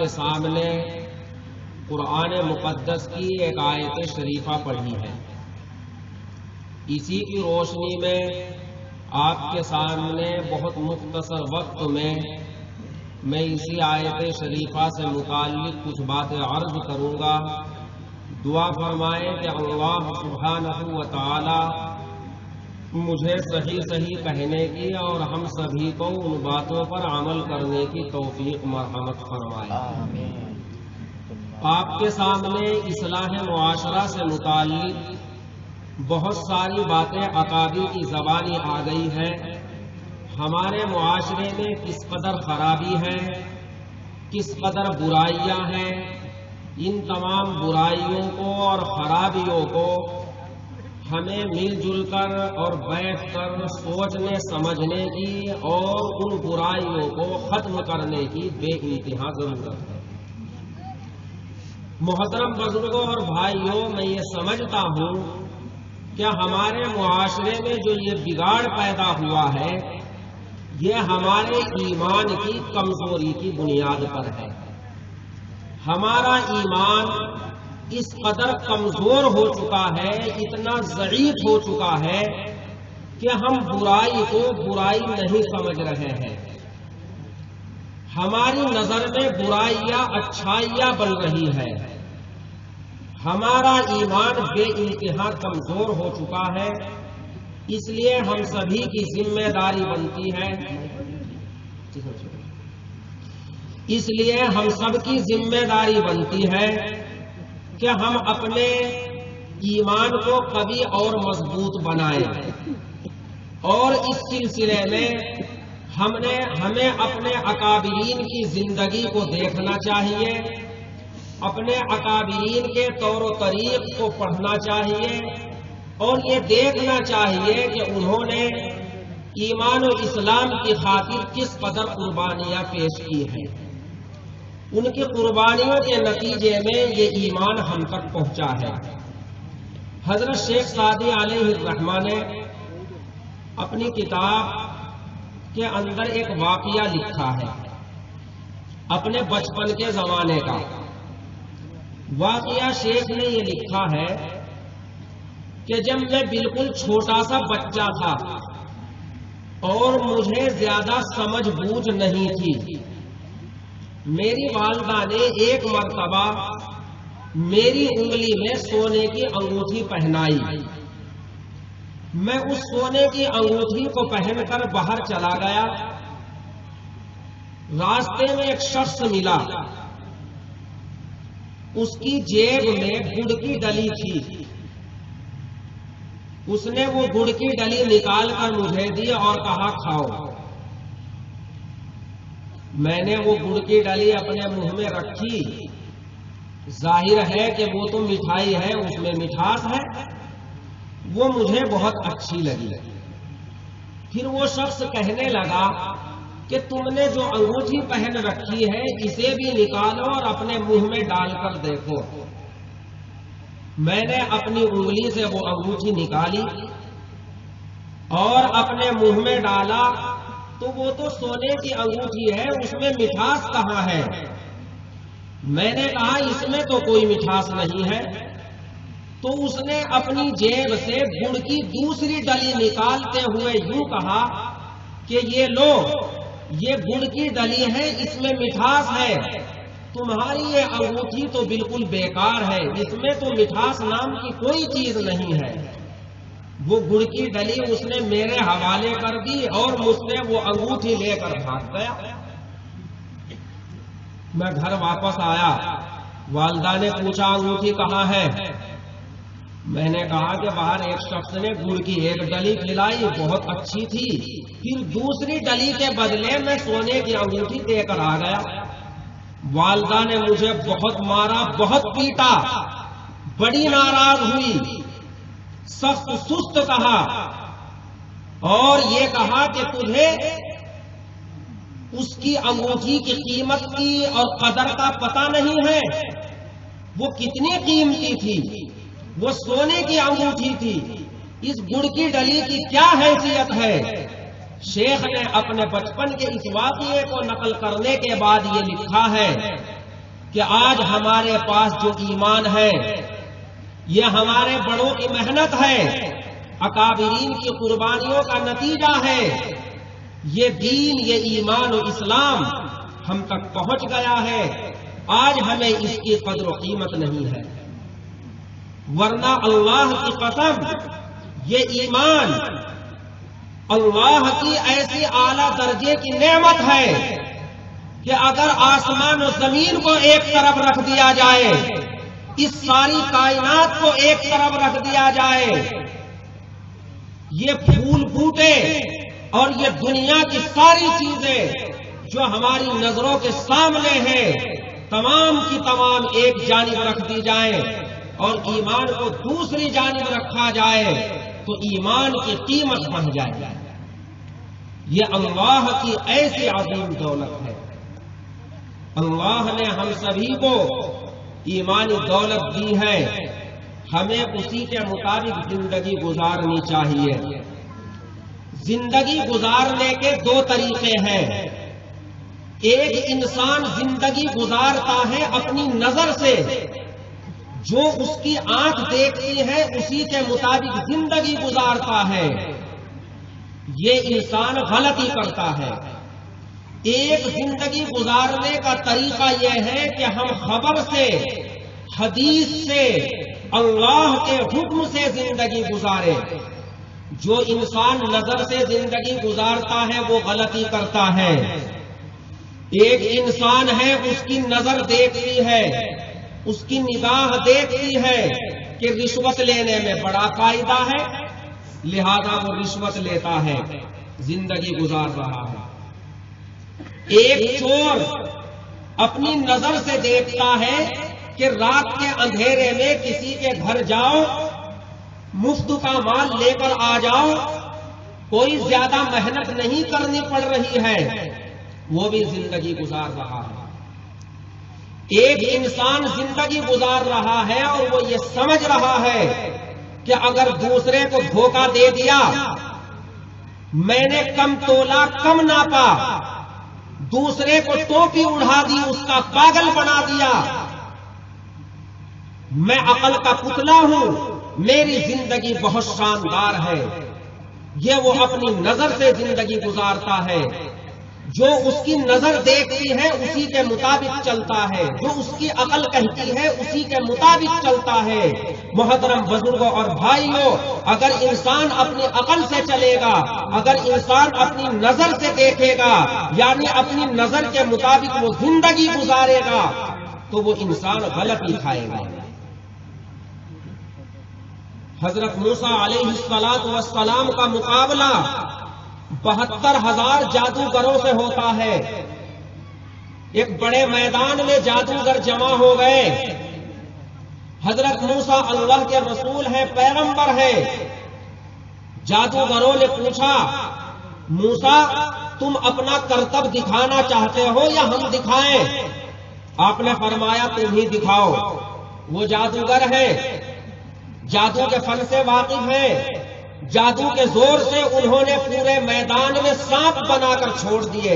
کے سامنے قرآن مقدس کی ایک آیت شریفہ پڑھی ہے. اسی کی روشنی میں آپ کے سامنے بہت مختصر وقت میں اسی آیت شریفہ سے متعلق کچھ باتیں عرض کروں گا. دعا فرمائیں کہ اللہ سبحانہ و تعالی مجھے صحیح کہنے کی اور ہم سبھی کو ان باتوں پر عمل کرنے کی توفیق مرحمت فرمائے. آپ کے سامنے اصلاح معاشرہ سے متعلق بہت ساری باتیں اکابر کی زبانی آ گئی ہیں. ہمارے معاشرے میں کس قدر خرابی ہے، کس قدر برائیاں ہیں. ان تمام برائیوں کو اور خرابیوں کو ہمیں مل جل کر اور بیٹھ کر سوچنے سمجھنے کی اور ان برائیوں کو ختم کرنے کی بے انتہا ضرورت ہے. محترم بزرگوں اور بھائیوں، میں یہ سمجھتا ہوں کہ ہمارے معاشرے میں جو یہ بگاڑ پیدا ہوا ہے یہ ہمارے ایمان کی کمزوری کی بنیاد پر ہے. ہمارا ایمان اس قدر کمزور ہو چکا ہے، اتنا ضعیف ہو چکا ہے کہ ہم برائی کو برائی نہیں سمجھ رہے ہیں. ہماری نظر میں برائیاں اچھائیاں بن رہی ہے. ہمارا ایمان بے انتہا کمزور ہو چکا ہے. اس لیے ہم سبھی کی ذمہ داری بنتی ہے اس لیے ہم سب کی ذمہ داری بنتی ہے کہ ہم اپنے ایمان کو کبھی اور مضبوط بنائیں. اور اس سلسلے میں ہمیں اپنے اکابرین کی زندگی کو دیکھنا چاہیے، اپنے اکابرین کے طور و طریق کو پڑھنا چاہیے اور یہ دیکھنا چاہیے کہ انہوں نے ایمان و اسلام کی خاطر کس قدر قربانیاں پیش کی ہیں. ان کی قربانیوں کے نتیجے میں یہ ایمان ہم تک پہنچا ہے. حضرت شیخ سعدی علیہ الرحمہ نے اپنی کتاب کے اندر ایک واقعہ لکھا ہے اپنے بچپن کے زمانے کا. واقعہ شیخ نے یہ لکھا ہے کہ جب میں بالکل چھوٹا سا بچہ تھا اور مجھے زیادہ سمجھ بوجھ نہیں تھی، میری والدہ نے ایک مرتبہ میری انگلی میں سونے کی انگوٹھی پہنائی. میں اس سونے کی انگوٹھی کو پہن کر باہر چلا گیا. راستے میں ایک شخص ملا، اس کی جیب میں گڑ کی ڈلی تھی. اس نے وہ گڑ کی ڈلی نکال کر مجھے دی اور کہا کھاؤ. میں نے وہ گڑ کی ڈلی اپنے منہ میں رکھی. ظاہر ہے کہ وہ تو مٹھائی ہے، اس میں مٹھاس ہے، وہ مجھے بہت اچھی لگی. پھر وہ شخص کہنے لگا کہ تم نے جو انگوٹھی پہن رکھی ہے اسے بھی نکالو اور اپنے منہ میں ڈال کر دیکھو. میں نے اپنی انگلی سے وہ انگوٹھی نکالی اور اپنے منہ میں ڈالا تو وہ تو سونے کی انگوٹھی ہے، اس میں مٹھاس کہاں ہے؟ میں نے کہا اس میں تو کوئی مٹھاس نہیں ہے. تو اس نے اپنی جیب سے گڑ کی دوسری ڈلی نکالتے ہوئے یوں کہا کہ یہ لو، یہ گڑ کی ڈلی ہے، اس میں مٹھاس ہے. تمہاری یہ انگوٹھی تو بالکل بیکار ہے، اس میں تو مٹھاس نام کی کوئی چیز نہیں ہے. وہ گڑ کی ڈلی اس نے میرے حوالے کر دی اور مجھ سے وہ انگوٹھی لے کر بھاگ گیا. میں گھر واپس آیا. والدہ نے پوچھا انگوٹھی کہاں ہے؟ میں نے کہا کہ باہر ایک شخص نے گڑ کی ایک ڈلی کھلائی، بہت اچھی تھی، پھر دوسری ڈلی کے بدلے میں سونے کی انگوٹھی دے کر آ گیا. والدہ نے مجھے بہت مارا، بہت پیٹا، بڑی ناراض ہوئی، سخت سست کہا اور یہ کہا کہ تجھے اس کی انگوٹھی کی قیمت کی اور قدر کا پتہ نہیں ہے. وہ کتنی قیمتی تھی، وہ سونے کی انگوٹھی تھی، اس گڑ کی ڈلی کی کیا حیثیت ہے؟ شیخ نے اپنے بچپن کے اس واقعے کو نقل کرنے کے بعد یہ لکھا ہے کہ آج ہمارے پاس جو ایمان ہے یہ ہمارے بڑوں کی محنت ہے، اکابرین کی قربانیوں کا نتیجہ ہے۔ یہ دین، یہ ایمان و اسلام ہم تک پہنچ گیا ہے، آج ہمیں اس کی قدر و قیمت نہیں ہے، ورنہ اللہ کی قسم یہ ایمان اللہ کی ایسی اعلیٰ درجے کی نعمت ہے کہ اگر آسمان و زمین کو ایک طرف رکھ دیا جائے، اس ساری کائنات کو ایک طرف رکھ دیا جائے، یہ پھول بوٹے اور یہ دنیا کی ساری چیزیں جو ہماری نظروں کے سامنے ہیں، تمام کی تمام ایک جانب رکھ دی جائیں اور ایمان کو دوسری جانب رکھا جائے تو ایمان کی قیمت بڑھ جائے۔ یہ اللہ کی ایسی عظیم دولت ہے۔ اللہ نے ہم سبھی کو ایمانی دولت دی ہے، ہمیں اسی کے مطابق زندگی گزارنی چاہیے۔ زندگی گزارنے کے دو طریقے ہیں۔ ایک انسان زندگی گزارتا ہے اپنی نظر سے، جو اس کی آنکھ دیکھتی ہے اسی کے مطابق زندگی گزارتا ہے، یہ انسان غلطی کرتا ہے۔ ایک زندگی گزارنے کا طریقہ یہ ہے کہ ہم خبر سے، حدیث سے، اللہ کے حکم سے زندگی گزاریں۔ جو انسان نظر سے زندگی گزارتا ہے وہ غلطی کرتا ہے۔ ایک انسان ہے، اس کی نظر دیکھتی ہے، اس کی نگاہ دیکھتی ہے کہ رشوت لینے میں بڑا فائدہ ہے، لہذا وہ رشوت لیتا ہے، زندگی گزار رہا ہے۔ ایک چور اپنی نظر سے دیکھتا ہے کہ رات کے اندھیرے میں کسی کے گھر جاؤ، مفت کا مال لے کر آ جاؤ، کوئی زیادہ محنت نہیں کرنی پڑ رہی ہے، وہ بھی زندگی گزار رہا ہے۔ ایک انسان زندگی گزار رہا ہے اور وہ یہ سمجھ رہا ہے کہ اگر دوسرے کو دھوکہ دے دیا، میں نے کم تولا، کم ناپا، دوسرے کو ٹوپی اڑا دی، اس کا پاگل بنا دیا، میں عقل کا پتلا ہوں، میری زندگی بہت شاندار ہے۔ یہ وہ اپنی نظر سے زندگی گزارتا ہے، جو اس کی نظر دیکھتی ہے اسی کے مطابق چلتا ہے، جو اس کی عقل کہتی ہے اسی کے مطابق چلتا ہے۔ محترم بزرگوں اور بھائیوں، اگر انسان اپنی عقل سے چلے گا، اگر انسان اپنی نظر سے دیکھے گا، یعنی اپنی نظر کے مطابق وہ زندگی گزارے گا، تو وہ انسان غلطی کھائے گا۔ حضرت موسیٰ علیہ السلام کا مقابلہ 72,000 جادوگروں سے ہوتا ہے۔ ایک بڑے میدان میں جادوگر جمع ہو گئے۔ حضرت موسیٰ اللہ کے رسول ہیں، پیغمبر ہیں۔ جادوگروں نے پوچھا، موسیٰ تم اپنا کرتب دکھانا چاہتے ہو یا ہم دکھائیں؟ آپ نے فرمایا تم ہی دکھاؤ۔ وہ جادوگر ہیں، جادو کے فن سے واقف ہیں، جادو کے زور سے انہوں نے پورے میدان میں سانپ بنا کر چھوڑ دیے۔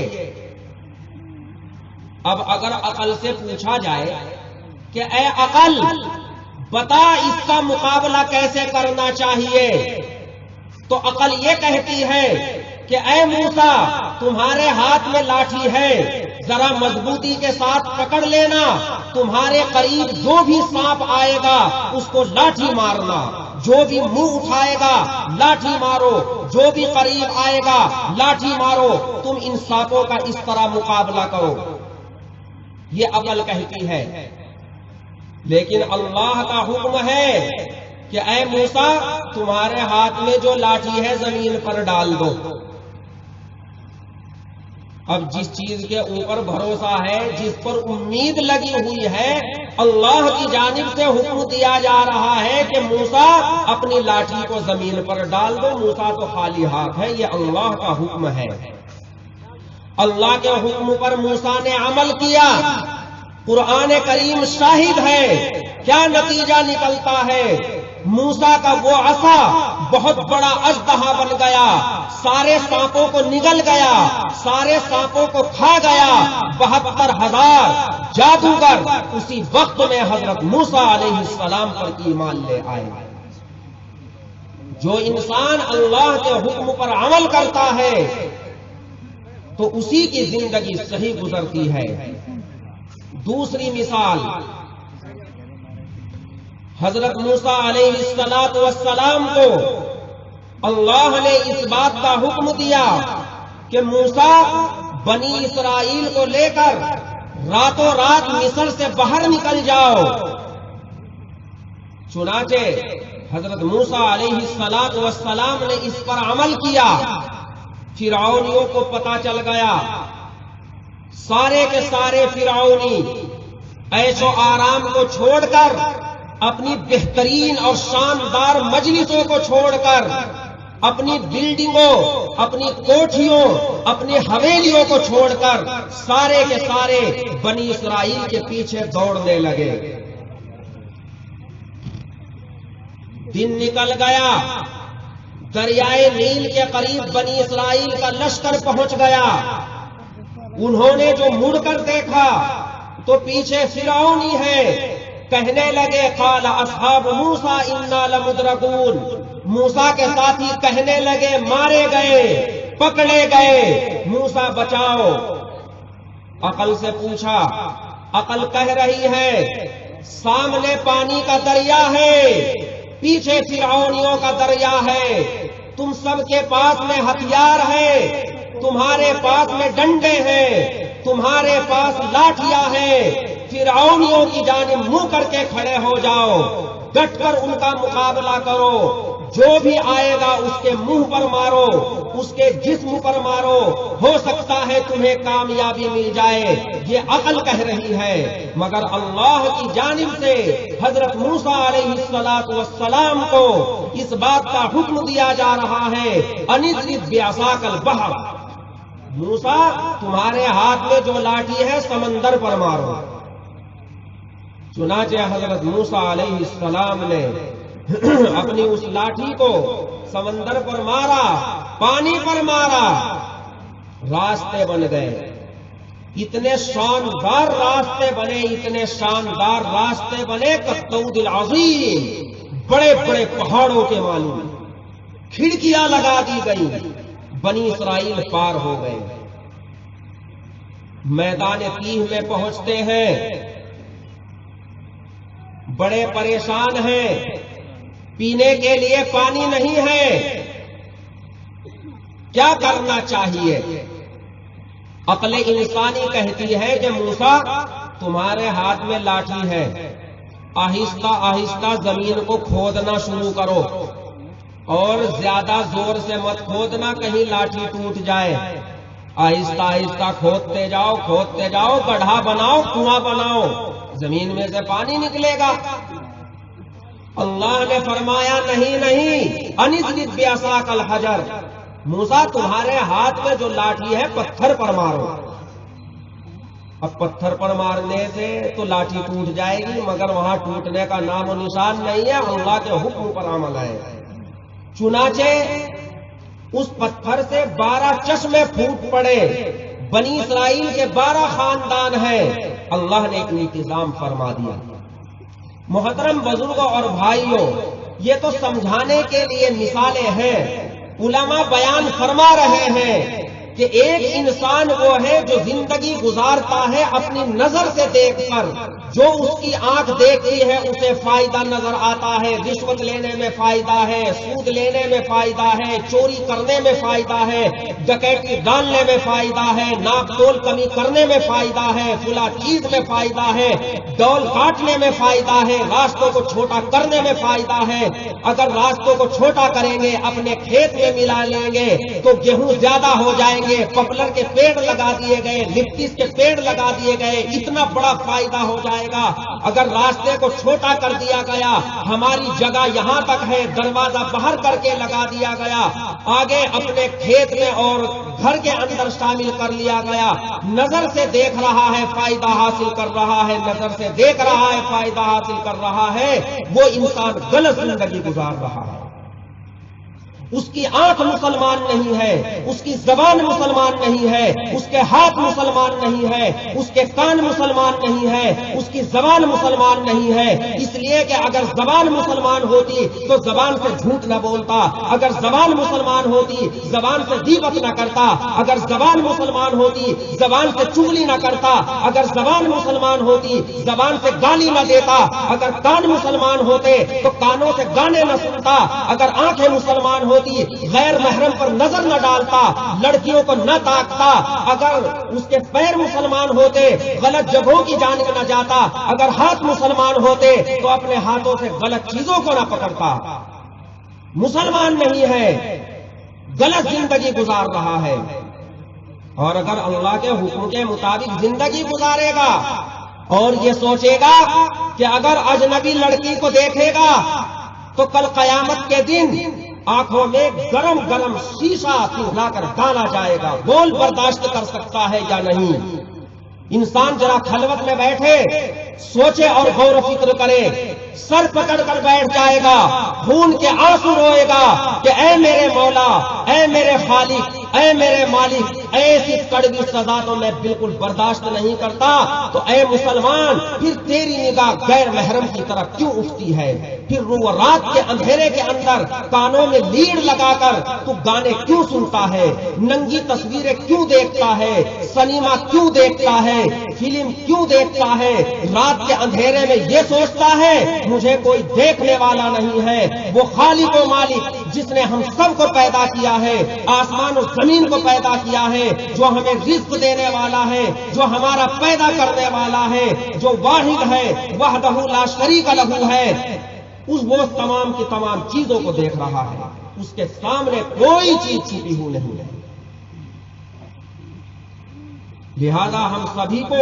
اب اگر عقل سے پوچھا جائے کہ اے عقل بتا اس کا مقابلہ کیسے کرنا چاہیے، تو عقل یہ کہتی ہے کہ اے موسیٰ تمہارے ہاتھ میں لاٹھی ہے، ذرا مضبوطی کے ساتھ پکڑ لینا، تمہارے قریب جو بھی سانپ آئے گا اس کو لاٹھی مارنا، جو بھی منہ اٹھائے گا لاٹھی مارو، جو بھی قریب آئے گا لاٹھی مارو، تم ان سانپوں کا اس طرح مقابلہ کرو۔ یہ عقل کہتی ہے، لیکن اللہ کا حکم ہے کہ اے موسیٰ تمہارے ہاتھ میں جو لاٹھی ہے زمین پر ڈال دو۔ اب جس چیز کے اوپر بھروسہ ہے، جس پر امید لگی ہوئی ہے، اللہ کی جانب سے حکم دیا جا رہا ہے کہ موسیٰ اپنی لاٹھی کو زمین پر ڈال دو۔ موسیٰ تو خالی ہاتھ ہے، یہ اللہ کا حکم ہے۔ اللہ کے حکم پر موسیٰ نے عمل کیا۔ قرآن کریم شاہد ہے، کیا نتیجہ نکلتا ہے؟ موسیٰ کا وہ عصا بہت بڑا اژدہا بن گیا، سارے سانپوں کو نگل گیا، سارے سانپوں کو کھا گیا۔ 72,000 جادوگر اسی وقت میں حضرت موسیٰ علیہ السلام پر ایمان لے آئے۔ جو انسان اللہ کے حکم پر عمل کرتا ہے تو اسی کی زندگی صحیح گزرتی ہے۔ دوسری مثال، حضرت موسیٰ علیہ السلام کو اللہ نے اس بات کا حکم دیا کہ موسیٰ بنی اسرائیل کو لے کر راتوں رات مصر سے باہر نکل جاؤ۔ چنانچہ حضرت موسیٰ علیہ السلام نے اس پر عمل کیا۔ فرعونیوں کو پتہ چل گیا، سارے کے سارے فرعونی عیش و آرام کو چھوڑ کر، اپنی بہترین اور شاندار مجلسوں کو چھوڑ کر، اپنی بلڈنگوں، اپنی کوٹھیوں، اپنی حویلیوں کو چھوڑ کر سارے کے سارے بنی اسرائیل کے پیچھے دوڑنے لگے۔ دن نکل گیا، دریائے نیل کے قریب بنی اسرائیل کا لشکر پہنچ گیا۔ انہوں نے جو مڑ کر دیکھا تو پیچھے فرعونی ہے۔ کہنے لگے قال اصحاب موسیٰ انا لمدرکون، موسیٰ کے ساتھی کہنے لگے مارے گئے، پکڑے گئے، موسیٰ بچاؤ۔ عقل سے پوچھا، عقل کہہ رہی ہے سامنے پانی کا دریا ہے، پیچھے فرعونیوں کا دریا ہے، تم سب کے پاس میں ہتھیار ہے، تمہارے پاس میں ڈنڈے ہیں، تمہارے پاس لاٹھیاں ہیں، فرعونیوں کی جانب منہ کر کے کھڑے ہو جاؤ، ڈٹ کر ان کا مقابلہ کرو، جو بھی آئے گا اس کے منہ پر مارو، اس کے جسم پر مارو، ہو سکتا ہے تمہیں کامیابی مل جائے۔ یہ عقل کہہ رہی ہے، مگر اللہ کی جانب سے حضرت موسیٰ علیہ السلام کو اس بات کا حکم دیا جا رہا ہے ان اضرب بعصاک البحر، موسیٰ تمہارے ہاتھ میں جو لاٹھی ہے سمندر پر مارو۔ چنانچہ حضرت موسیٰ علیہ السلام نے اپنی اس لاٹھی کو سمندر پر مارا، پانی پر مارا، راستے بن گئے۔ اتنے شاندار راستے بنے، اتنے شاندار راستے بنے کالطود العظیم، بڑے بڑے پہاڑوں کے معلوم، کھڑکیاں لگا دی گئی، بنی اسرائیل پار ہو گئے۔ میدان تیہ میں پہنچتے ہیں، بڑے پریشان ہیں، پینے کے لیے پانی نہیں ہے، کیا کرنا چاہیے؟ عقل انسانی کہتی ہے کہ موسیٰ تمہارے ہاتھ میں لاٹھی ہے، آہستہ آہستہ زمین کو کھودنا شروع کرو، اور زیادہ زور سے مت کھودنا کہیں لاٹھی ٹوٹ جائے، آہستہ آہستہ کھودتے جاؤ، کھودتے جاؤ، گڑھا بناؤ، کنواں بناؤ، زمین میں سے پانی نکلے گا۔ اللہ نے فرمایا نہیں نہیں، ان اضرب بعصاک الحجر، موسیٰ تمہارے ہاتھ میں جو لاٹھی ہے پتھر پر مارو۔ اب پتھر پر مارنے سے تو لاٹھی ٹوٹ جائے گی، مگر وہاں ٹوٹنے کا نام و نشان نہیں ہے، اللہ کے حکم پر عمل ہے۔ چنانچہ اس پتھر سے 12 چشمے پھوٹ پڑے، بنی اسرائیل کے 12 خاندان ہیں، اللہ نے ایک انتظام فرما دیا۔ محترم بزرگوں اور بھائیوں، یہ تو سمجھانے کے لیے مثالیں ہیں، علماء بیان فرما رہے ہیں کہ ایک انسان وہ ہے جو زندگی گزارتا ہے اپنی نظر سے دیکھ کر، جو اس کی آنکھ دیکھتی ہے اسے فائدہ نظر آتا ہے، رشوت لینے میں فائدہ ہے، سود لینے میں فائدہ ہے، چوری کرنے میں فائدہ ہے، ڈکیتی ڈالنے میں فائدہ ہے، ناپ تول کمی کرنے میں فائدہ ہے، فلاں چیز میں فائدہ ہے، ڈول کاٹنے میں فائدہ ہے، راستوں کو چھوٹا کرنے میں فائدہ ہے۔ اگر راستوں کو چھوٹا کریں گے، اپنے کھیت میں ملا لیں گے تو گیہوں زیادہ ہو جائیں گے، پپلر کے پیڑ لگا دیے گئے، لپٹس کے پیڑ لگا دیے گئے، اتنا بڑا فائدہ ہو جائے گا۔ اگر راستے کو چھوٹا کر دیا گیا، ہماری جگہ یہاں تک ہے، دروازہ باہر کر کے لگا دیا گیا، آگے اپنے کھیت میں اور گھر کے اندر شامل کر لیا گیا، نظر سے دیکھ رہا ہے فائدہ حاصل کر رہا ہے، نظر سے دیکھ رہا ہے فائدہ حاصل کر رہا ہے، وہ انسان غلط زندگی گزار رہا ہے۔ اس کی آنکھ مسلمان نہیں ہے، اس کی زبان مسلمان نہیں ہے، اس کے ہاتھ مسلمان نہیں ہے، اس کے کان مسلمان نہیں ہے، اس کی زبان مسلمان نہیں ہے۔ اس لیے کہ اگر زبان مسلمان ہوتی تو زبان سے جھوٹ نہ بولتا، اگر زبان مسلمان ہوتی زبان سے غیبت نہ کرتا، اگر زبان مسلمان ہوتی زبان سے چغلی نہ کرتا، اگر زبان مسلمان ہوتی زبان سے گالی نہ دیتا، اگر کان مسلمان ہوتے تو کانوں سے گانے نہ سنتا، اگر آنکھیں مسلمان ہوتی غیر محرم پر نظر نہ ڈالتا، لڑکیوں کو نہ تاکتا، اگر اس کے پیر مسلمان ہوتے غلط جگہوں کی جانب نہ جاتا، اگر ہاتھ مسلمان ہوتے تو اپنے ہاتھوں سے غلط چیزوں کو نہ پکڑتا۔ مسلمان نہیں ہے، غلط زندگی گزار رہا ہے، اور اگر اللہ کے حکم کے مطابق زندگی گزارے گا اور یہ سوچے گا کہ اگر اجنبی لڑکی کو دیکھے گا تو کل قیامت کے دن آنکھوں میں گرم گرم شیشہ پگھلا کر ڈالا جائے گا، بول برداشت کر سکتا ہے یا نہیں؟ انسان ذرا خلوت میں بیٹھے، سوچے اور غور و فکر کرے، سر پکڑ کر بیٹھ جائے گا، خون کے آنسو روئے گا کہ اے میرے مولا، اے میرے خالق، اے میرے مالک، ایسی کڑوی سزا تو میں بالکل برداشت نہیں کرتا۔ تو اے مسلمان، پھر تیری نگاہ غیر محرم کی طرف کیوں اٹھتی ہے؟ پھر وہ رات کے اندھیرے کے اندر کانوں میں لیڑ لگا کر تو گانے کیوں سنتا ہے؟ ننگی تصویریں کیوں دیکھتا ہے؟ سنیما کیوں دیکھتا ہے؟ فلم کیوں دیکھتا ہے؟ رات کے اندھیرے میں یہ سوچتا ہے مجھے کوئی دیکھنے والا نہیں ہے۔ وہ خالق و مالک جس نے ہم سب کو پیدا کیا ہے، آسمان و زمین کو پیدا کیا ہے، جو ہمیں رزق دینے والا ہے، جو ہمارا پیدا کرنے والا ہے، جو واحد ہے، وحدہ لا شریک لہ ہے، وہ تمام کی تمام چیزوں کو دیکھ رہا ہے، اس کے سامنے کوئی چیز چھپی ہوئی نہیں ہے۔ لہذا ہم سبھی کو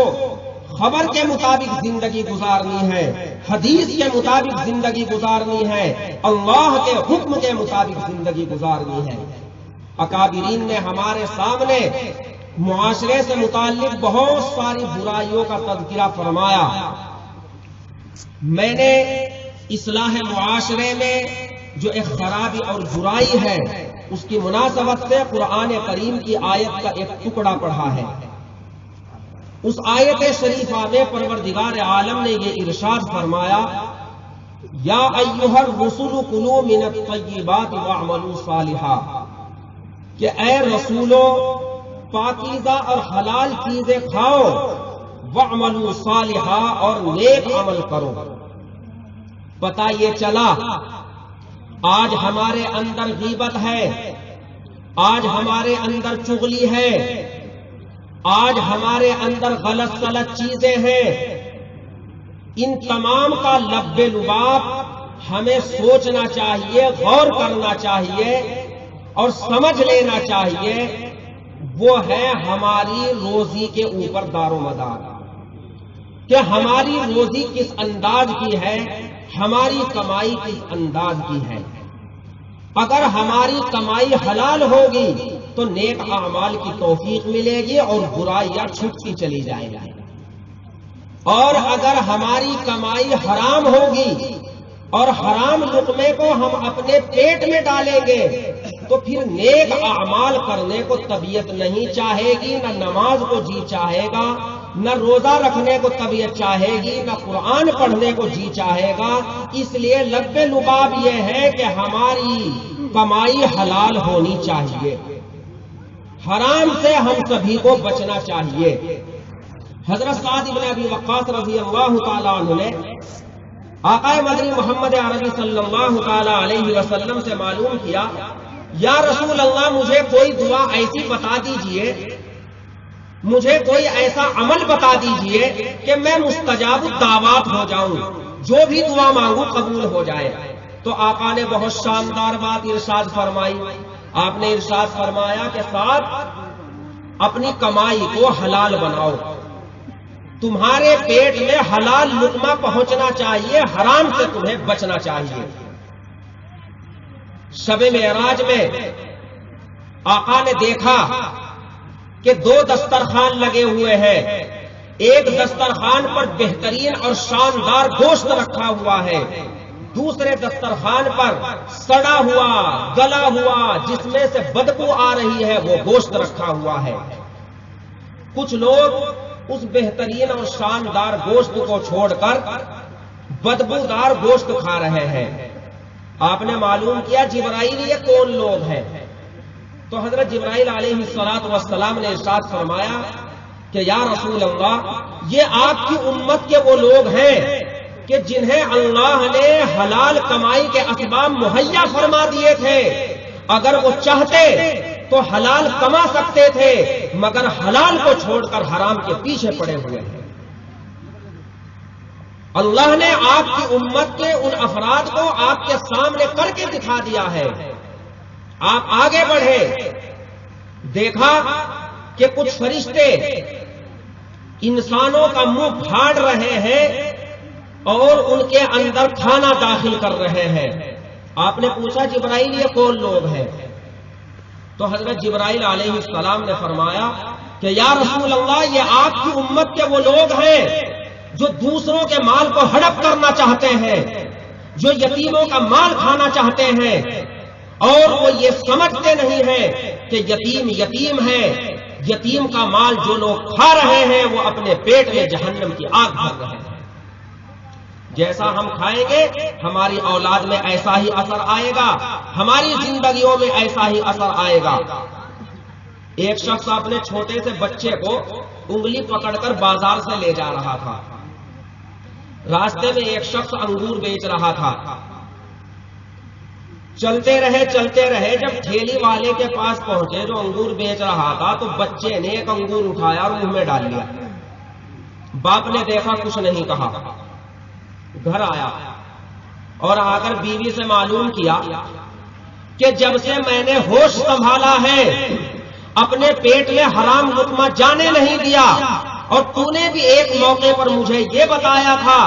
خبر کے مطابق زندگی گزارنی ہے، حدیث کے مطابق زندگی گزارنی ہے، اللہ کے حکم کے مطابق زندگی گزارنی ہے۔ اکابرین نے ہمارے سامنے معاشرے سے متعلق بہت ساری برائیوں کا تذکرہ فرمایا۔ میں نے اصلاح معاشرے میں جو ایک خرابی اور برائی ہے اس کی مناسبت سے قرآن کریم کی آیت کا ایک ٹکڑا پڑھا ہے۔ اس آیت شریفہ میں پروردگار عالم نے یہ ارشاد فرمایا، یا ایھا الرسل کلوا من الطیبات واعملوا صالحا، کہ اے رسولو پاکیزہ اور حلال چیزیں کھاؤ، واعملوا صالحا اور نیک عمل کرو۔ پتہ یہ چلا آج ہمارے اندر غیبت ہے، آج ہمارے اندر چغلی ہے، آج ہمارے اندر غلط غلط چیزیں ہیں۔ ان تمام کا لب لباب ہمیں سوچنا چاہیے، غور کرنا چاہیے اور سمجھ لینا چاہیے، وہ ہے ہماری روزی کے اوپر دار و مدار، کہ ہماری روزی کس انداز کی ہے، ہماری کمائی کس انداز کی ہے۔ اگر ہماری کمائی حلال ہوگی تو نیک اعمال کی توفیق ملے گی اور برائیاں چھٹتی چلی جائے گی، اور اگر ہماری کمائی حرام ہوگی اور حرام لقمے کو ہم اپنے پیٹ میں ڈالیں گے تو پھر نیک اعمال کرنے کو طبیعت نہیں چاہے گی، نہ نماز کو جی چاہے گا، نہ روزہ رکھنے کو طبیعت چاہے گی، نہ قرآن پڑھنے کو جی چاہے گا۔ اس لیے لب لباب یہ ہے کہ ہماری کمائی حلال ہونی چاہیے، حرام سے ہم سبھی کو بچنا چاہیے۔ حضرت سعد بن ابی وقاص رضی اللہ تعالی عنہ نے آقا مدنی محمد عربی صلی اللہ تعالی علیہ وسلم سے معلوم کیا، یا رسول اللہ مجھے کوئی دعا ایسی بتا دیجئے، مجھے کوئی ایسا عمل بتا دیجئے کہ میں مستجاب الدعوات ہو جاؤں، جو بھی دعا مانگوں قبول ہو جائے۔ تو آقا نے بہت شاندار بات ارشاد فرمائی۔ آپ نے ارشاد فرمایا کہ سعد، اپنی کمائی کو حلال بناؤ، تمہارے پیٹ میں حلال لقمہ پہنچنا چاہیے، حرام سے تمہیں بچنا چاہیے۔ شب معراج میں آقا نے دیکھا کہ دو دسترخوان لگے ہوئے ہیں، ایک دسترخوان پر بہترین اور شاندار گوشت رکھا ہوا ہے، دوسرے دسترخوان پر سڑا ہوا گلا ہوا جس میں سے بدبو آ رہی ہے وہ گوشت رکھا ہوا ہے. کچھ لوگ اس بہترین اور شاندار گوشت کو چھوڑ کر بدبودار گوشت کھا رہے ہیں. آپ نے معلوم کیا جبرائیل یہ کون لوگ ہیں؟ تو حضرت جبرائیل علیہ السلام نے ارشاد فرمایا کہ یا رسول اللہ، یہ آپ کی امت کے وہ لوگ ہیں کہ جنہیں اللہ نے حلال کمائی کے اسباب مہیا فرما دیے تھے. اگر وہ چاہتے تو حلال کما سکتے تھے، مگر حلال کو چھوڑ کر حرام کے پیچھے پڑے ہوئے ہیں. اللہ نے آپ کی امت کے ان افراد کو آپ کے سامنے کر کے دکھا دیا ہے. آپ آگے بڑھے، دیکھا کہ کچھ فرشتے انسانوں کا منہ پھاڑ رہے ہیں اور ان کے اندر کھانا داخل کر رہے ہیں. آپ نے پوچھا جبرائیل یہ کون لوگ ہیں؟ تو حضرت جبرائیل علیہ السلام نے فرمایا کہ یا رسول اللہ، یہ آپ کی امت کے وہ لوگ ہیں جو دوسروں کے مال کو ہڑپ کرنا چاہتے ہیں، جو یتیموں کا مال کھانا چاہتے ہیں، اور وہ یہ سمجھتے نہیں ہیں کہ یتیم یتیم ہے. یتیم کا مال جو لوگ کھا رہے ہیں وہ اپنے پیٹ میں جہنم کی آگ بھر رہے ہیں. جیسا ہم کھائیں گے ہماری اولاد میں ایسا ہی اثر آئے گا، ہماری زندگیوں میں ایسا ہی اثر آئے گا. ایک شخص اپنے چھوٹے سے بچے کو انگلی پکڑ کر بازار سے لے جا رہا تھا. راستے میں ایک شخص انگور بیچ رہا تھا. چلتے رہے جب ٹھیلی والے کے پاس پہنچے جو انگور بیچ رہا تھا تو بچے نے ایک انگور اٹھایا اور منہ میں ڈال لیا. باپ نے دیکھا، کچھ نہیں کہا. گھر آیا اور آ کر بیوی سے معلوم کیا کہ جب سے میں نے ہوش سنبھالا ہے اپنے پیٹ میں حرام لقمہ جانے نہیں دیا، اور تو نے بھی ایک موقع پر مجھے یہ بتایا تھا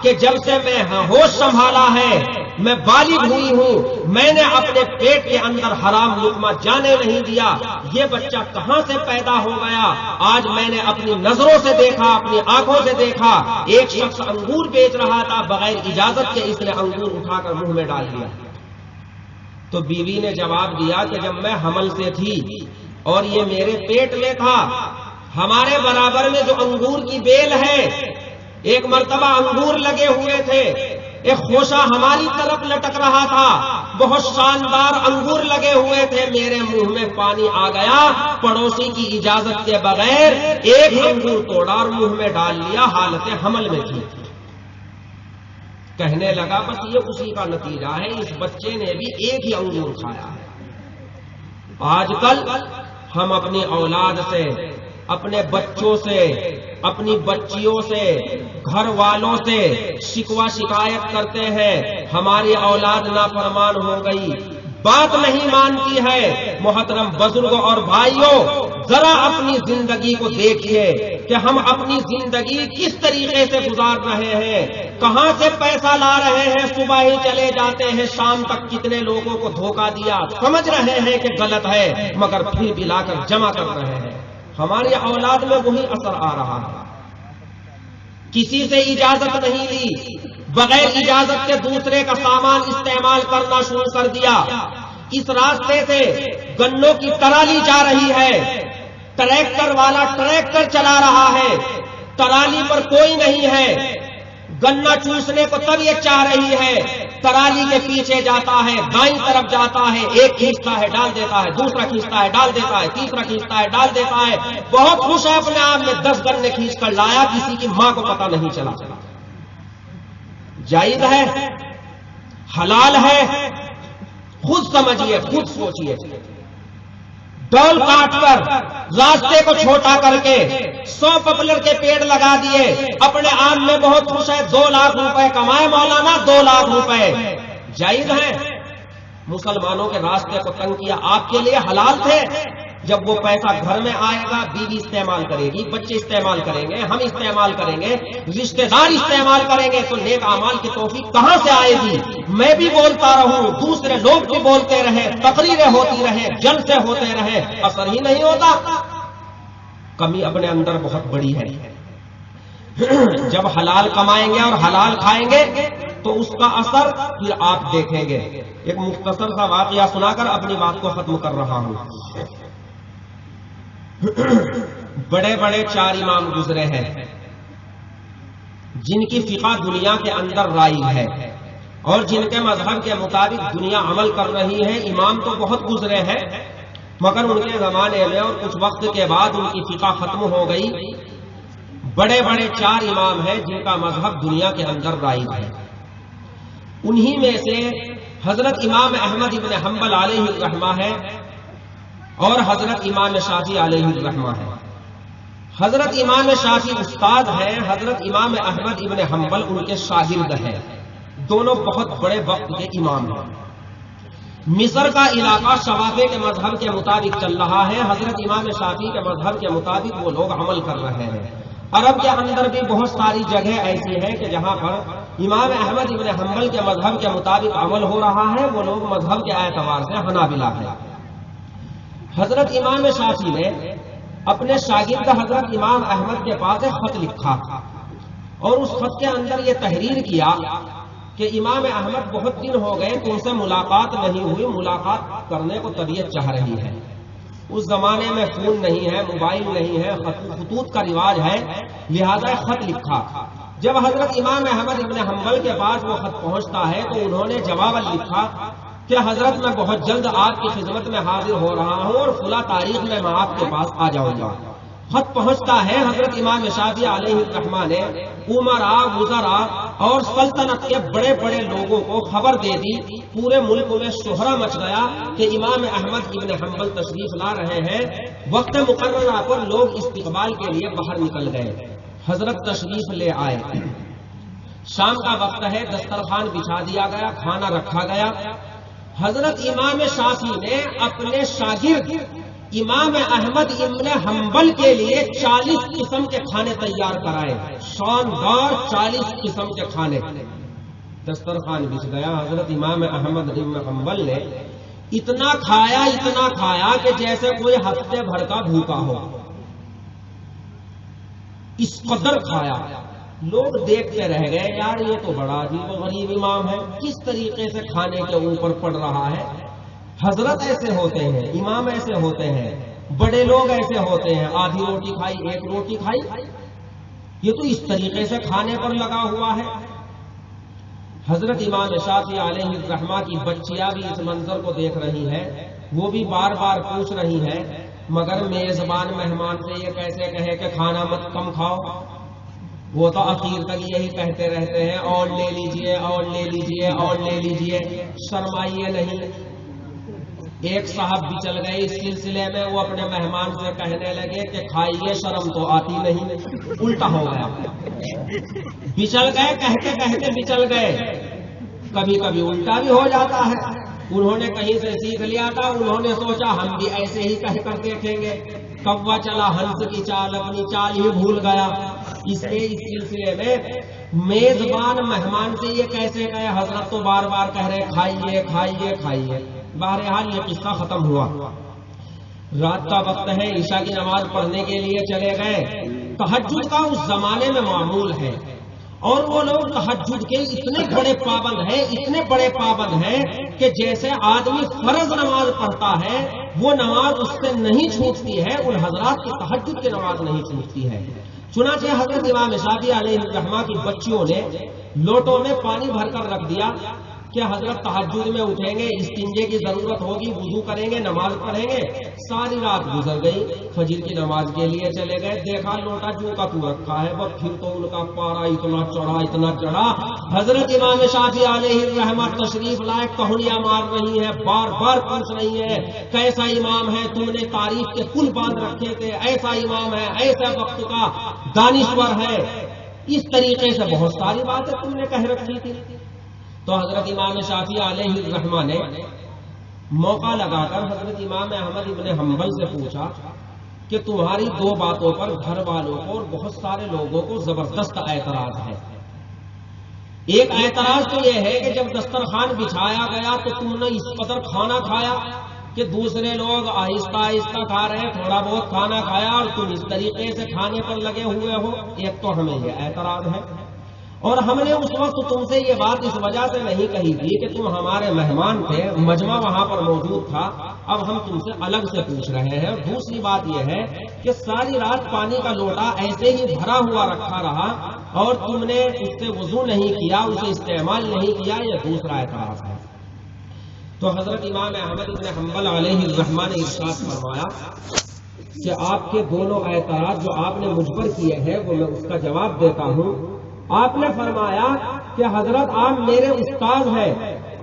کہ جب سے میں ہوش سنبھالا ہے، میں بالغ ہوئی ہوں، میں نے اپنے پیٹ کے اندر حرام لقمہ جانے نہیں دیا. یہ بچہ کہاں سے پیدا ہو گیا؟ آج میں نے اپنی نظروں سے دیکھا، اپنی آنکھوں سے دیکھا. ایک شخص انگور بیچ رہا تھا، بغیر اجازت کے اس نے انگور اٹھا کر منہ میں ڈال دیا. تو بیوی نے جواب دیا کہ جب میں حمل سے تھی اور یہ میرے پیٹ میں تھا، ہمارے برابر میں جو انگور کی بیل ہے، ایک مرتبہ انگور لگے ہوئے تھے، ایک خوشہ ہماری طرف لٹک رہا تھا، بہت شاندار انگور لگے ہوئے تھے. میرے منہ میں پانی آ گیا، پڑوسی کی اجازت کے بغیر ایک انگور توڑا اور منہ میں ڈال لیا، حالت حمل میں تھی. کہنے لگا بس یہ اسی کا نتیجہ ہے، اس بچے نے بھی ایک ہی انگور کھایا ہے. آج کل ہم اپنی اولاد سے، اپنے بچوں سے، اپنی بچیوں سے، گھر والوں سے شکوہ شکایت کرتے ہیں، ہماری اولاد نافرمان ہو گئی، بات نہیں مانتی ہے. محترم بزرگوں اور بھائیوں، ذرا اپنی زندگی کو دیکھیے کہ ہم اپنی زندگی کس طریقے سے گزار رہے ہیں، کہاں سے پیسہ لا رہے ہیں. صبح ہی چلے جاتے ہیں، شام تک کتنے لوگوں کو دھوکہ دیا، سمجھ رہے ہیں کہ غلط ہے مگر پھر بھی لا کر جمع کر رہے ہیں. ہماری اولاد میں وہی اثر آ رہا ہے. کسی سے اجازت نہیں لی، بغیر اجازت کے دوسرے کا سامان استعمال کرنا شروع کر دیا. اس راستے سے گنوں کی ٹرالی جا رہی ہے، ٹریکٹر والا ٹریکٹر چلا رہا ہے، ٹرالی پر کوئی نہیں ہے. گنا چوسنے کو تب یہ چاہ رہی ہے، ٹرالی کے پیچھے جاتا ہے، دائیں طرف جاتا ہے، ایک کھینچتا ہے ڈال دیتا ہے، دوسرا کھینچتا ہے ڈال دیتا ہے، تیسرا کھینچتا ہے ڈال دیتا ہے. بہت خوش ہے اپنے آپ میں، 10 گنے کھینچ کر لایا، کسی کی ماں کو پتہ نہیں چلا. جائز ہے؟ حلال ہے؟ خود سمجھیے، خود سوچیے. ڈول کاٹ کر راستے کو چھوٹا کر کے 100 پپلر کے پیڑ لگا دیے، اپنے آپ میں بہت خوش ہے. 2 لاکھ روپے کمائے مولانا، 2 لاکھ روپے. جائز ہے؟ مسلمانوں کے راستے کو تنگ کیا. آپ کے لیے حلال تھے. جب وہ پیسہ گھر میں آئے گا، بیوی استعمال کرے گی، بچے استعمال کریں گے، ہم استعمال کریں گے، رشتہ دار استعمال کریں گے، تو نیک اعمال کی توفیق کہاں سے آئے گی؟ میں بھی بولتا رہوں، دوسرے لوگ بھی بولتے رہے، تقریریں ہوتی رہے، جلسے ہوتے رہے، اثر ہی نہیں ہوتا. کمی اپنے اندر بہت بڑی ہے. جب حلال کمائیں گے اور حلال کھائیں گے تو اس کا اثر پھر آپ دیکھیں گے. ایک مختصر سا واقعہ سنا کر اپنی بات کو ختم کر رہا ہوں. بڑے بڑے 4 امام گزرے ہیں جن کی فقہ دنیا کے اندر رائج ہے اور جن کے مذہب کے مطابق دنیا عمل کر رہی ہے. امام تو بہت گزرے ہیں مگر ان کے زمانے میں اور کچھ وقت کے بعد ان کی فقہ ختم ہو گئی. بڑے بڑے 4 امام ہیں جن کا مذہب دنیا کے اندر رائج ہے. انہی میں سے حضرت امام احمد ابن حنبل علیہ الرحمہ ہے اور حضرت امام شافعی علیہ الرحمہ ہے. حضرت امام شافعی استاد ہیں, حضرت امام احمد ابن حنبل ان کے شاگرد ہیں. دونوں بہت بڑے وقت کے امام ہیں. مصر کا علاقہ شوافی کے مذہب کے مطابق چل رہا ہے, حضرت امام شافعی کے مذہب کے مطابق وہ لوگ عمل کر رہے ہیں. عرب کے اندر بھی بہت ساری جگہ ایسی ہیں کہ جہاں پر امام احمد ابن حنبل کے مذہب کے مطابق عمل ہو رہا ہے, وہ لوگ مذہب کے اعتبار سے حنابلہ ہیں. حضرت امام شافعی نے اپنے شاگرد حضرت امام احمد کے پاس ایک خط لکھا اور اس خط کے اندر یہ تحریر کیا کہ امام احمد بہت دن ہو گئے تم سے ملاقات نہیں ہوئی, ملاقات کرنے کو طبیعت چاہ رہی ہے. اس زمانے میں فون نہیں ہے, موبائل نہیں ہے, خطوط کا رواج ہے, لہذا خط لکھا. جب حضرت امام احمد ابن حنبل کے پاس وہ خط پہنچتا ہے تو انہوں نے جواب لکھا کہ حضرت میں بہت جلد آپ کی خدمت میں حاضر ہو رہا ہوں اور فلاں تاریخ میں آپ کے پاس آ جاؤں گا. خط پہنچتا ہے, حضرت امام شافعی علیہ الرحمہ نے عمرا, وزراء اور سلطنت کے بڑے بڑے لوگوں کو خبر دے دی. پورے ملک میں شہرہ مچ گیا کہ امام احمد ابن حنبل تشریف لا رہے ہیں. وقت مقررہ پر لوگ استقبال کے لیے باہر نکل گئے. حضرت تشریف لے آئے. شام کا وقت ہے, دسترخوان بچھا دیا گیا, کھانا رکھا گیا. حضرت امام شافعی نے اپنے شاگرد امام احمد ابن حنبل کے لیے 40 قسم کے کھانے تیار کرائے, شاندار 40 قسم کے کھانے. دسترخوان بچھ گیا. حضرت امام احمد ابن حنبل نے اتنا کھایا کہ جیسے کوئی ہفتے بھر کا بھوکا ہو. اس قدر کھایا, لوگ دیکھتے رہ گئے, یار یہ تو بڑا عجیب و غریب امام ہے, کس طریقے سے کھانے کے اوپر پڑ رہا ہے. حضرت ایسے ہوتے ہیں, امام ایسے ہوتے ہیں, بڑے لوگ ایسے ہوتے ہیں. آدھی روٹی کھائی, 1 روٹی کھائی, یہ تو اس طریقے سے کھانے پر لگا ہوا ہے. حضرت امام شافعی علیہ الرحمہ کی بچیاں بھی اس منظر کو دیکھ رہی ہیں, وہ بھی بار بار پوچھ رہی ہیں مگر میزبان مہمان سے یہ کیسے کہے کہ کھانا مت کم کھاؤ. وہ تو آخر تک یہی کہتے رہتے ہیں, اور لے لیجئے, اور لے لیجئے, اور لے لیجئے, شرمائیے نہیں. ایک صاحب بھی چل گئے اس سلسلے میں, وہ اپنے مہمان سے کہنے لگے کہ کھائیے, شرم تو آتی نہیں. الٹا ہو گیا, بچل گئے, کہتے کہتے بچل گئے. کبھی کبھی الٹا بھی ہو جاتا ہے. انہوں نے کہیں سے سیکھ لیا تھا, انہوں نے سوچا ہم بھی ایسے ہی کہہ کر دیکھیں گے. کوا چلا ہنس کی چال, اپنی چال ہی بھول گیا. اس لیے اس سلسلے میں میزبان مہمان سے یہ کیسے کہے, حضرت تو بار بار کہہ رہے کھائیے کھائیے کھائیے. بہرحال یہ قصہ ختم ہوا. رات کا وقت ہے, عشاء کی نماز پڑھنے کے لیے چلے گئے. تہجد کا اس زمانے میں معمول ہے اور وہ لوگ تہجد کے اتنے بڑے پابند ہیں کہ جیسے آدمی فرض نماز پڑھتا ہے وہ نماز اس سے نہیں چھوٹتی ہے, ان حضرات کی تہجد کی نماز نہیں چھوٹتی ہے. چنانچہ حضرت امام شافعی علیہ الرحمہ کی بچیوں نے لوٹوں میں پانی بھر کر رکھ دیا کہ حضرت تہجد میں اٹھیں گے, استنجے کی ضرورت ہوگی, وضو کریں گے, نماز پڑھیں گے. ساری رات گزر گئی, فجر کی نماز کے لیے چلے گئے. دیکھا لوٹا جو کا تو رکھا ہے, وہ پھر تو ان کا پارا اتنا چڑھا. حضرت امام شافعی علیہ الرحمہ تشریف لائے, کہنیاں مار رہی ہیں, بار بار پوچھ رہی ہیں کیسا امام ہے, تم نے تاریخ کے پل باندھ رکھے تھے, ایسا امام ہے, ایسا وقت کا دانشور ہے. اس طریقے سے بہت ساری باتیں تم نے کہہ رکھی تھی. تو حضرت امام شافعی علیہ الرحمہ نے موقع لگا کر حضرت امام احمد ابن حنبل سے پوچھا کہ تمہاری 2 باتوں پر گھر والوں کو اور بہت سارے لوگوں کو زبردست اعتراض ہے. ایک اعتراض تو یہ ہے کہ جب دسترخوان بچھایا گیا تو تم نے اس قدر کھانا کھایا کہ دوسرے لوگ آہستہ آہستہ کھا رہے ہیں, تھوڑا بہت کھانا کھایا اور تم اس طریقے سے کھانے پر لگے ہوئے ہو. ایک تو ہمیں یہ اعتراض ہے. اور ہم نے اس وقت تم سے یہ بات اس وجہ سے نہیں کہی تھی کہ تم ہمارے مہمان تھے، مجمع وہاں پر موجود تھا، اب ہم تم سے الگ سے پوچھ رہے ہیں۔ اور دوسری بات یہ ہے کہ ساری رات پانی کا لوٹا ایسے ہی بھرا ہوا رکھا رہا اور تم نے اس سے وضو نہیں کیا، اسے استعمال نہیں کیا، یہ دوسرا اعتراض ہے۔ تو حضرت امام احمد بن حنبل علیہ الرحمہ نے ارشاد فرمایا کہ آپ کے دونوں اعتراض جو آپ نے مجھ پر کیے ہیں وہ میں اس کا جواب دیتا ہوں۔ آپ نے فرمایا کہ حضرت آپ میرے استاد ہیں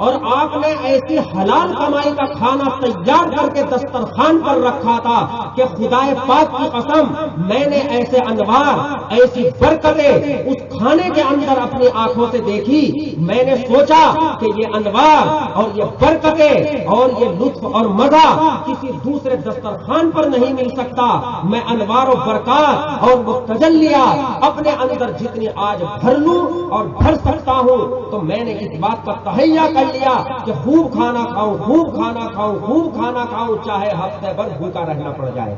اور آپ نے ایسی حلال کمائی کا کھانا تیار کر کے دسترخوان پر رکھا تھا کہ خدائے پاک کی قسم میں نے ایسے انوار، ایسی برکتیں اس کھانے کے اندر اپنی آنکھوں سے دیکھی، میں نے سوچا کہ یہ انوار اور یہ برکتیں اور یہ لطف اور مزہ کسی دوسرے دسترخوان پر نہیں مل سکتا۔ میں انوار و برکات اور وہ تجلیات اپنے اندر جتنی آج بھر لوں اور بھر سکتا ہوں، تو میں نے اس بات کا تہیہ کر لیا کہ خوب کھانا کھاؤں، خوب کھانا کھاؤں، خوب کھانا کھاؤں، چاہے ہفتے بھر بھوکا رہنا پڑ جائے۔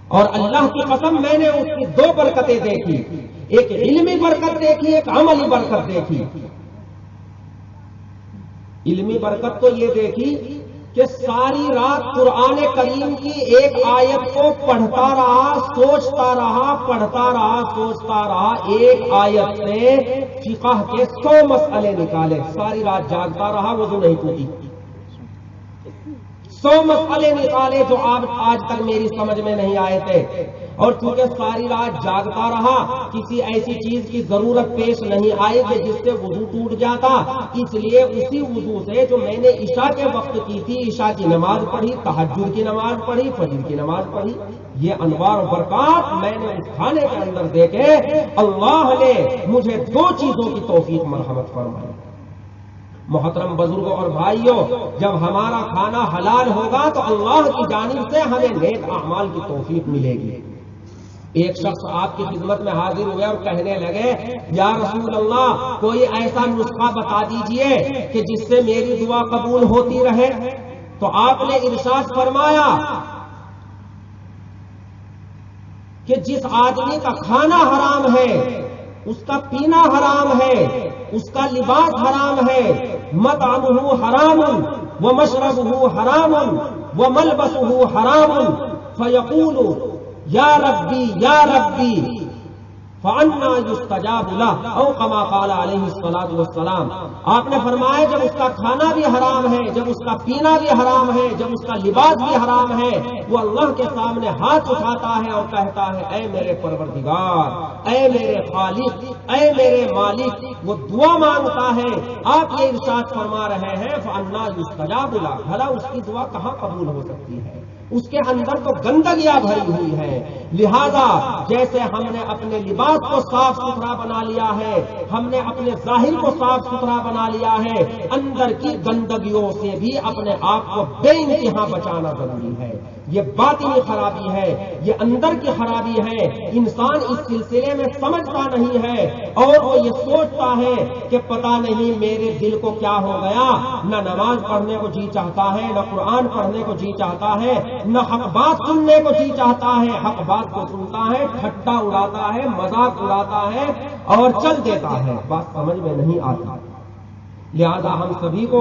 اور اللہ کی قسم میں نے اس کی دو برکتیں دیکھی، ایک علمی برکت دیکھی، ایک عملی برکت دیکھی۔ علمی برکت تو یہ دیکھی کہ ساری رات قرآن کریم کی ایک آیت کو پڑھتا رہا، سوچتا رہا، پڑھتا رہا، سوچتا رہا، ایک آیت سے فقہ کے 100 مسئلے نکالے، ساری رات جاگتا رہا، وضو نہیں ٹوٹی، 100 مسئلے نکالے جو آج تک میری سمجھ میں نہیں آئے تھے۔ اور چونکہ ساری رات جاگتا رہا، کسی ایسی چیز کی ضرورت پیش نہیں آئی کہ جس سے وضو ٹوٹ جاتا، اس لیے اسی وضو سے جو میں نے عشاء کے وقت کی تھی، عشاء کی نماز پڑھی، تہجد کی نماز پڑھی، فجر کی نماز پڑھی۔ یہ انوار و برکات میں نے اس کھانے کے اندر دیکھے۔ اللہ نے مجھے دو چیزوں کی توفیق مرحمت فرمائی۔ محترم بزرگوں اور بھائیوں، جب ہمارا کھانا حلال ہوگا تو اللہ کی جانب سے ہمیں نیک اعمال کی توفیق ملے گی۔ ایک شخص آپ کی خدمت میں حاضر ہوئے اور کہنے لگے، یا رسول اللہ کوئی ایسا نسخہ بتا دیجئے کہ جس سے میری دعا قبول ہوتی رہے۔ تو آپ نے ارشاد فرمایا کہ جس آدمی کا کھانا حرام ہے، اس کا پینا حرام ہے، اس کا لباس حرام ہے، مطعمہ حرام ومشربہ حرام وملبسہ حرام، فیقول یا ربی یا ربی فَأَنَّا يُسْتَجَابُ لَهُ او کما قال علیہ الصلوۃ والسلام۔ آپ نے فرمایا جب اس کا کھانا بھی حرام ہے، جب اس کا پینا بھی حرام ہے، جب اس کا لباس بھی حرام ہے، وہ اللہ کے سامنے ہاتھ اٹھاتا ہے اور کہتا ہے، اے میرے پروردگار، اے میرے خالق، اے میرے مالک، وہ دعا مانگتا ہے۔ آپ یہ ارشاد فرما رہے ہیں فَأَنَّا يُسْتَجَابُ لَهُ، بھلا اس کی دعا کہاں قبول ہو سکتی ہے؟ اس کے اندر تو گندگیاں بھری ہوئی ہیں۔ لہذا جیسے ہم نے اپنے لباس کو صاف ستھرا بنا لیا ہے، ہم نے اپنے ظاہر کو صاف ستھرا بنا لیا ہے، اندر کی گندگیوں سے بھی اپنے آپ کو بے انتہا بچانا ضروری ہے۔ یہ باطنی خرابی ہے، یہ اندر کی خرابی ہے۔ انسان اس سلسلے میں سمجھتا نہیں ہے اور وہ یہ سوچتا ہے کہ پتہ نہیں میرے دل کو کیا ہو گیا، نہ نماز پڑھنے کو جی چاہتا ہے، نہ قرآن پڑھنے کو جی چاہتا ہے، نہ حق بات سننے کو جی چاہتا ہے، حق بات کو سنتا ہے، ٹھٹا اڑاتا ہے، مذاق اڑاتا ہے اور چل دیتا ہے، بات سمجھ میں نہیں آتی۔ لہذا ہم سبھی کو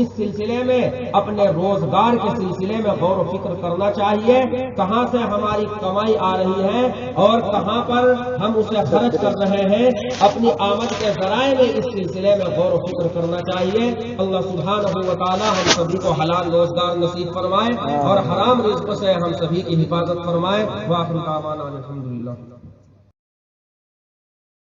اس سلسلے میں اپنے روزگار کے سلسلے میں غور و فکر کرنا چاہیے، کہاں سے ہماری کمائی آ رہی ہے اور کہاں پر ہم اسے خرچ کر رہے ہیں۔ اپنی آمد کے ذرائع میں اس سلسلے میں غور و فکر کرنا چاہیے۔ اللہ سبحانہ و تعالی ہم سبھی کو حلال روزگار نصیب فرمائے اور حرام رزق سے ہم سبھی کی حفاظت فرمائے۔ وآخر دعوانا الحمدللہ۔